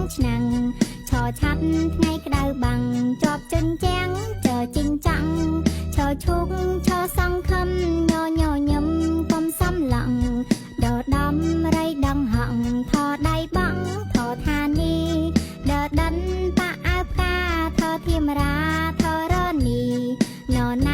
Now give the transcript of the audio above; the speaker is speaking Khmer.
ងឆ្នាំងឈរឆាត់ថ្ងៃក្តៅបាំងជាប់ជញ្ជាំងចើជីងចាំងឈរឈុកឈរសង្ឃឹមញញញឹមកុំសំឡងដដំរៃដងហងថដៃបងថថានីដដិនប៉ាអើផ្កាថធាមរាថរនីណ